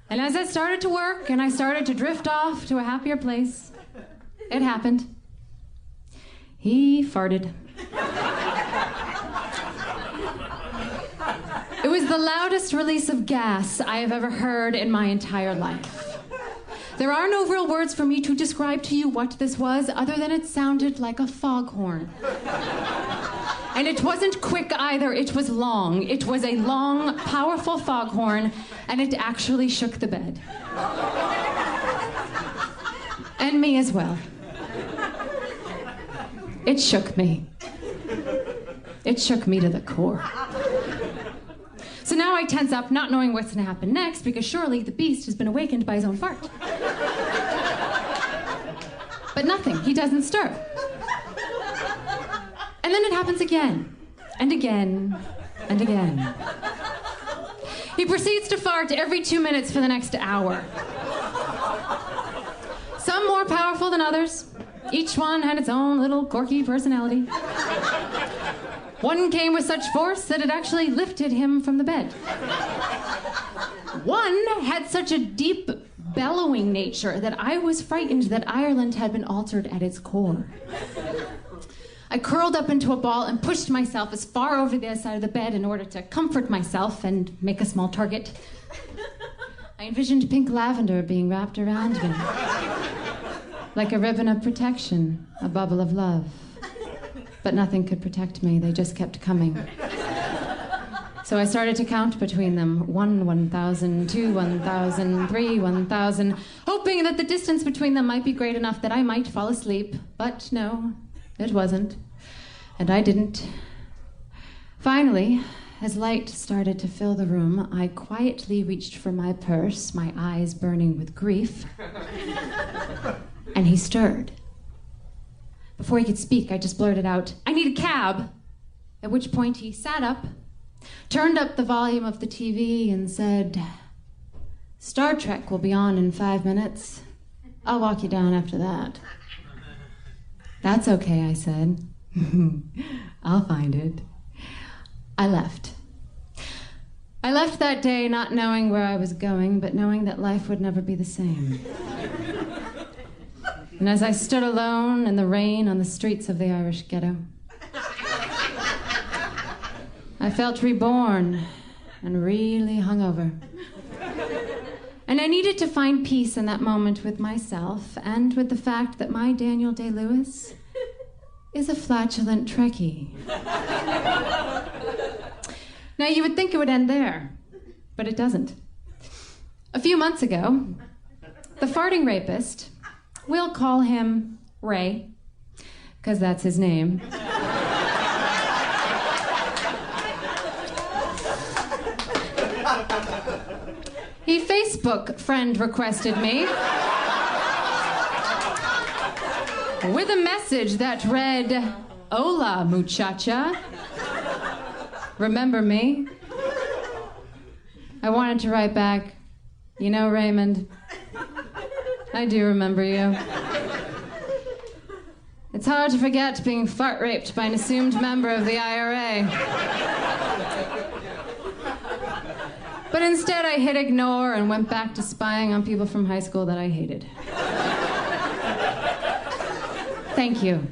And as I started to work and I started to drift off to a happier place, it happened. He farted. It was the loudest release of gas I have ever heard in my entire life. There are no real words for me to describe to you what this was, other than it sounded like a foghorn. And it wasn't quick either, it was long. It was a long, powerful foghorn, and it actually shook the bed. And me as well. It shook me. It shook me to the core. So now I tense up, not knowing what's gonna happen next, because surely the beast has been awakened by his own fart. But nothing, he doesn't stir. And then it happens again, and again, and again. He proceeds to fart every 2 minutes for the next hour. Some more powerful than others. Each one had its own little quirky personality. One came with such force that it actually lifted him from the bed. One had such a deep, bellowing nature that I was frightened that Ireland had been altered at its core. I curled up into a ball and pushed myself as far over the other side of the bed in order to comfort myself and make a small target. I envisioned pink lavender being wrapped around me, like a ribbon of protection, a bubble of love. But nothing could protect me, they just kept coming. So I started to count between them. 1, 1,000, 2, 1,000, 3, 1,000, hoping that the distance between them might be great enough that I might fall asleep. But no, it wasn't. And I didn't. Finally, as light started to fill the room, I quietly reached for my purse, my eyes burning with grief. And he stirred. Before he could speak, I just blurted out, "I need a cab." At which point he sat up, turned up the volume of the TV, and said, "Star Trek will be on in 5 minutes. I'll walk you down after that." "That's okay," I said. "I'll find it." I left. I left that day not knowing where I was going, but knowing that life would never be the same. And as I stood alone in the rain on the streets of the Irish ghetto, I felt reborn and really hungover. And I needed to find peace in that moment with myself and with the fact that my Daniel Day-Lewis is a flatulent Trekkie. Now, you would think it would end there, but it doesn't. A few months ago, the Farting Rapist, we'll call him Ray, because that's his name. He Facebook friend requested me with a message that read, "Hola, muchacha. Remember me?" I wanted to write back, "You know, Raymond, I do remember you. It's hard to forget being fart raped by an assumed member of the IRA." But instead I hit ignore and went back to spying on people from high school that I hated. Thank you.